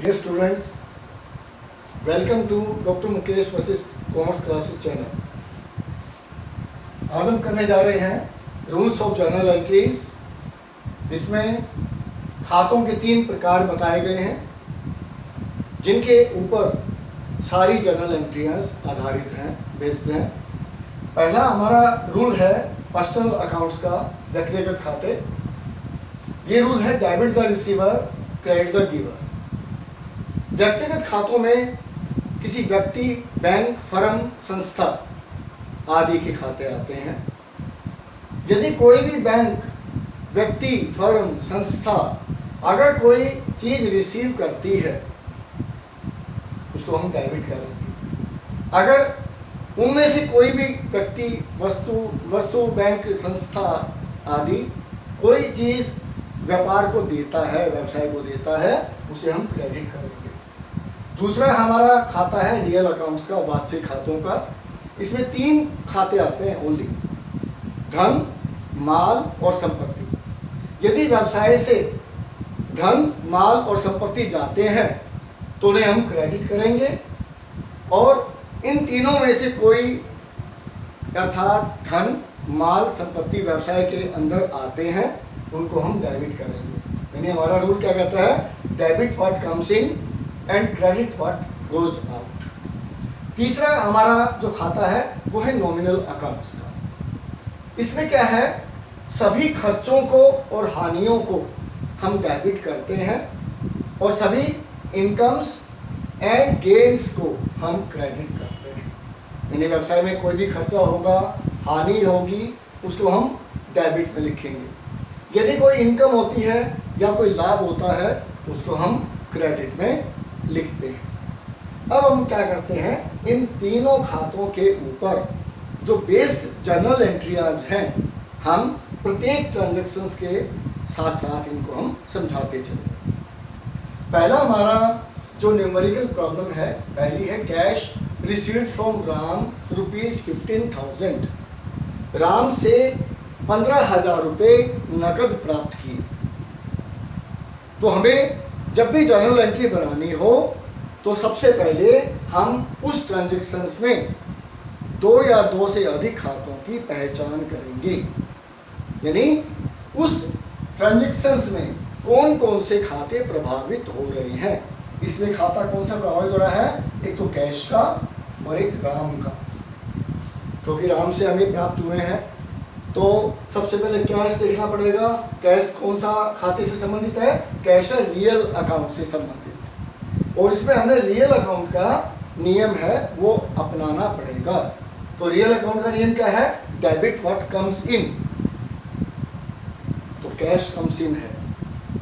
Dear students, welcome to Dr. Mukesh Vashishtha commerce classes channel. आज हम करने जा रहे हैं रूल्स ऑफ जर्नल एंट्रीज, जिसमें खातों के 3 प्रकार बताए गए हैं, जिनके ऊपर सारी जर्नल एंट्रीज आधारित हैं, बेस्ड हैं। पहला हमारा रूल है पर्सनल अकाउंट्स का, व्यक्तिगत खाते। ये रूल है debit the receiver, credit the giver. व्यक्तिगत खातों में किसी व्यक्ति, बैंक, फर्म, संस्था आदि के खाते आते हैं। यदि कोई भी बैंक, व्यक्ति, फर्म, संस्था अगर कोई चीज रिसीव करती है, उसको हम डेबिट करेंगे। अगर उनमें से कोई भी व्यक्ति, वस्तु, बैंक, संस्था आदि कोई चीज व्यापार को देता है, व्यवसाय को देता है, उसे हम क्रेडिट करेंगे। दूसरा हमारा खाता है रियल अकाउंट्स का, वास्तविक खातों का। इसमें 3 खाते आते हैं ओनली: धन, माल और संपत्ति। यदि व्यवसाय से धन, माल और संपत्ति जाते हैं तो उन्हें हम क्रेडिट करेंगे, और इन तीनों में से कोई, अर्थात धन, माल, संपत्ति व्यवसाय के अंदर आते हैं, उनको हम डेबिट करेंगे। यानी हमारा रूल क्या कहता है? Debit what comes in and credit what goes out. तीसरा हमारा जो खाता है वो है नॉमिनल अकाउंट्स का। इसमें क्या है? सभी खर्चों को और हानियों को हम डेबिट करते हैं, और सभी इनकम्स एंड गेन्स को हम क्रेडिट करते हैं। यानी व्यवसाय में कोई भी खर्चा होगा, हानि होगी, उसको हम डेबिट में लिखेंगे। यदि कोई इनकम होती है या कोई लाभ होता है, उसको हम क्रेडिट में लिखते हैं। अब हम क्या करते हैं? इन तीनों खातों के ऊपर जो बेस्ड जर्नल एंट्रीज हैं, हम प्रत्येक ट्रांजैक्शंस के साथ साथ इनको हम समझाते चले। पहला हमारा जो न्यूमेरिकल प्रॉब्लम है, पहली है cash received from Ram ₹15,000। Ram से 15,000 रुपये नकद प्राप्त किए। तो हमें जब भी जर्नल एंट्री बनानी हो तो सबसे पहले हम उस ट्रांजैक्शंस में 2 या 2 से अधिक खातों की पहचान करेंगे। यानी उस ट्रांजैक्शंस में कौन कौन से खाते प्रभावित हो रहे हैं। इसमें खाता कौन सा प्रभावित हो रहा है? एक तो कैश का और एक राम का, क्योंकि राम से हमें प्राप्त हुए हैं। तो सबसे पहले कैश देखना पड़ेगा। कैश कौन सा खाते से संबंधित है? कैश है रियल अकाउंट से संबंधित, और इसमें हमें रियल अकाउंट का नियम है वो अपनाना पड़ेगा। तो रियल अकाउंट का नियम क्या है? Debit what comes in. तो कैश कम्स इन है,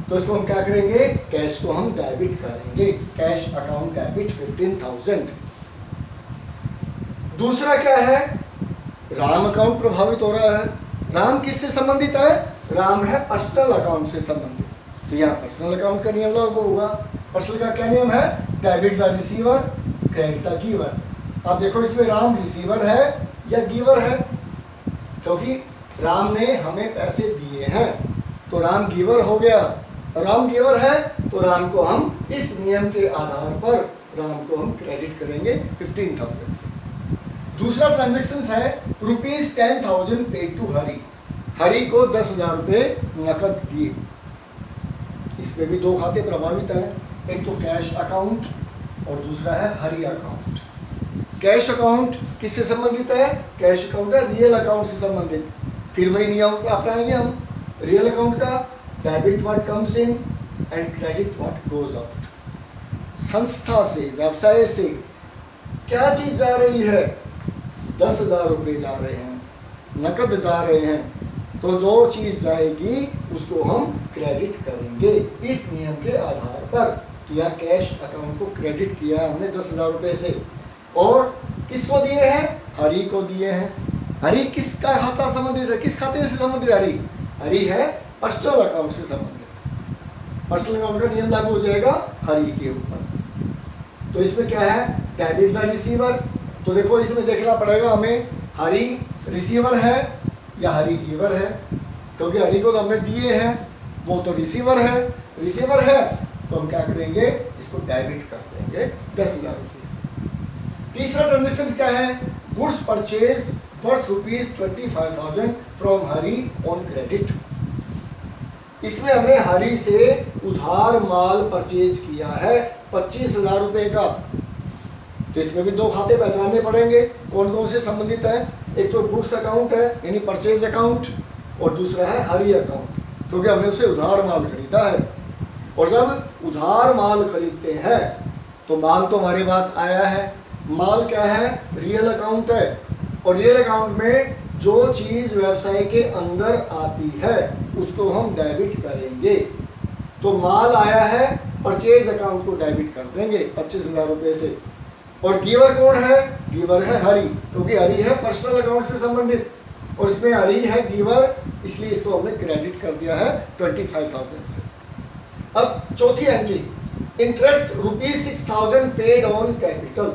तो इसको हम क्या करेंगे? कैश को हम डेबिट करेंगे। Cash account debit 15,000। दूसरा क्या है? राम अकाउंट प्रभावित हो रहा है। राम किससे संबंधित है? राम है पर्सनल अकाउंट से संबंधित, तो यहाँ पर्सनल अकाउंट का नियम लागू होगा। पर्सनल का क्या नियम है? Debit the receiver, credit the giver. अब देखो इसमें राम रिसीवर है या गिवर है, क्योंकि राम ने हमें पैसे दिए हैं, तो राम गिवर हो गया। राम गिवर है तो राम को हम इस नियम के आधार पर राम को हम क्रेडिट करेंगे 15,000 से। दूसरा ट्रांजैक्शन है ₹10,000 पेड टू हरि। हरि को 10,000 रुपये नकद दिए। इसमें भी 2 खाते प्रभावित हैं, एक तो कैश अकाउंट और दूसरा है हरि अकाउंट। कैश अकाउंट किससे संबंधित है? कैश अकाउंट है रियल अकाउंट से संबंधित। फिर वही नियम अपनाएंगे हम रियल अकाउंट का, debit what comes in and credit what goes out. संस्था से, व्यवसाय से क्या चीज जा रही है? 10,000 रुपये जा रहे हैं, नकद जा रहे हैं, तो जो चीज जाएगी उसको हम क्रेडिट करेंगे इस नियम के आधार पर। तो यहाँ कैश अकाउंट को क्रेडिट किया हमने 10,000 रुपये से, और किसको दिए हैं? हरि को दिए हैं। हरि किसका खाता संबंधित है? किस खाते से संबंधित? हरि हरि है पर्सनल अकाउंट से संबंधित। पर्सनल अकाउंट का नियम लागू हो जाएगा हरि के ऊपर। तो इसमें क्या है? Debit the receiver. तो देखो इसमें देखना पड़ेगा हमें, हरि रिसीवर है या हरि गिवर है, क्योंकि हरि को तो हमने दिए हैं, वो तो रिसीवर है। रिसीवर है तो हम क्या करेंगे, इसको डेबिट कर देंगे 10,000 रुपये से। तीसरा ट्रांजेक्शन क्या है, goods purchase worth ₹25,000 from Hari on credit. इसमें हमने हरी से उधार माल परचेज किया है 25,000 रुपये का। तो इसमें भी दो खाते पहचानने पड़ेंगे, कौन कौन से संबंधित है। एक तो गुड्स अकाउंट है यानी परचेज अकाउंट, और दूसरा है हरी अकाउंट, क्योंकि हमने उससे उधार माल खरीदा है। और जब उधार माल खरीदते हैं तो माल तो हमारे पास आया है, माल क्या है, रियल अकाउंट है। और रियल अकाउंट में जो चीज़ व्यवसाय के अंदर आती है उसको हम डेबिट करेंगे। तो माल आया है, परचेज अकाउंट को डेबिट कर देंगे 25,000 रुपये से। और गिवर कौन है, गिवर है हरी, क्योंकि हरी है पर्सनल अकाउंट से संबंधित और इसमें हरी है गिवर, इसलिए इसको हमने क्रेडिट कर दिया है 25,000 से। अब चौथी entry, interest ₹6,000 paid on capital.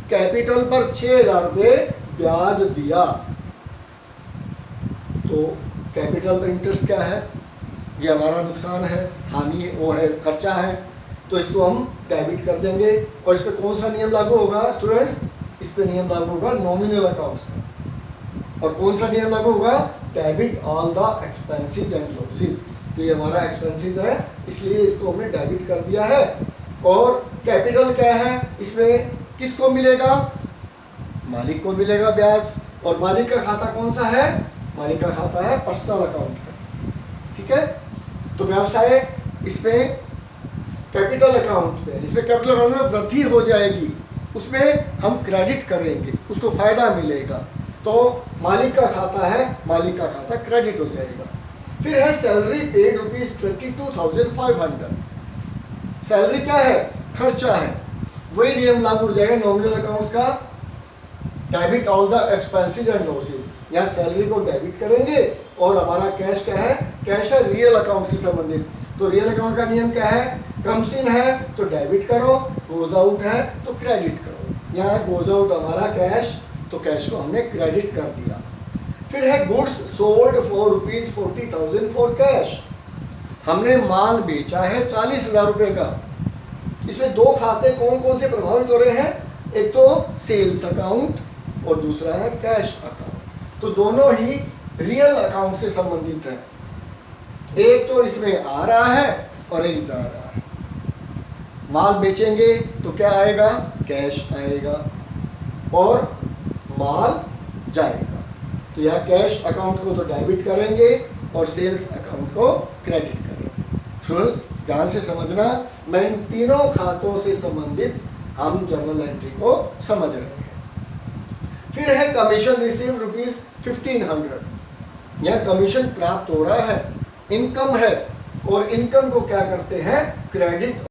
Capital पर 6,000 रुपये ब्याज दिया। तो कैपिटल पर इंटरेस्ट क्या है, ये हमारा नुकसान है, हानि है, वो है खर्चा है, तो इसको हम डेबिट कर देंगे। और इस पर कौन सा नियम लागू होगा स्टूडेंट्स, इस पर नियम लागू होगा नॉमिनल अकाउंट्स का। और कौन सा नियम लागू होगा, debit all the expenses and losses. तो ये हमारा एक्सपेंसेस है, इसलिए इसको हमने डेबिट कर दिया है। और कैपिटल क्या है, इसमें किसको मिलेगा, मालिक को मिलेगा ब्याज। और मालिक का खाता कौन सा है, मालिक का खाता है पर्सनल अकाउंट का, ठीक है। तो व्यवसाय इसमें कैपिटल अकाउंट पे, इसमें कैपिटल अकाउंट में वृद्धि हो जाएगी, उसमें हम क्रेडिट करेंगे, उसको फायदा मिलेगा। तो मालिक का खाता है, मालिक का खाता क्रेडिट हो जाएगा। फिर है सैलरी पेड ₹22,500। सैलरी क्या है, खर्चा है, वही नियम लागू हो जाएगा नॉमिनल अकाउंट्स का, debit all the expenses and losses. यहाँ सैलरी को डेबिट करेंगे और हमारा कैश क्या है, कैश है रियल अकाउंट से संबंधित। तो रियल अकाउंट का नियम क्या है, कम्स इन है तो डेबिट करो, गोज आउट है तो क्रेडिट करो। यहाँ गोज आउट हमारा कैश, तो कैश को हमने क्रेडिट कर दिया। फिर है goods sold for ₹40,000 for cash. हमने माल बेचा है 40,000 रुपये का। इसमें दो खाते कौन कौन से प्रभावित हो रहे हैं, एक तो सेल्स अकाउंट और दूसरा है कैश अकाउंट। तो दोनों ही रियल अकाउंट से संबंधित है। एक तो इसमें आ रहा है और एक जा रहा है। माल बेचेंगे तो क्या आएगा, कैश आएगा, और माल जाएगा। तो यहाँ कैश अकाउंट को तो डेबिट करेंगे और सेल्स अकाउंट को क्रेडिट करेंगे। फ्रेंड्स ध्यान से समझना, मैं इन तीनों खातों से संबंधित हम जर्नल एंट्री को समझ रहे हैं। फिर है कमीशन रिसीव ₹1,500। यह कमीशन प्राप्त हो रहा है, इनकम है, और इनकम को क्या करते हैं, क्रेडिट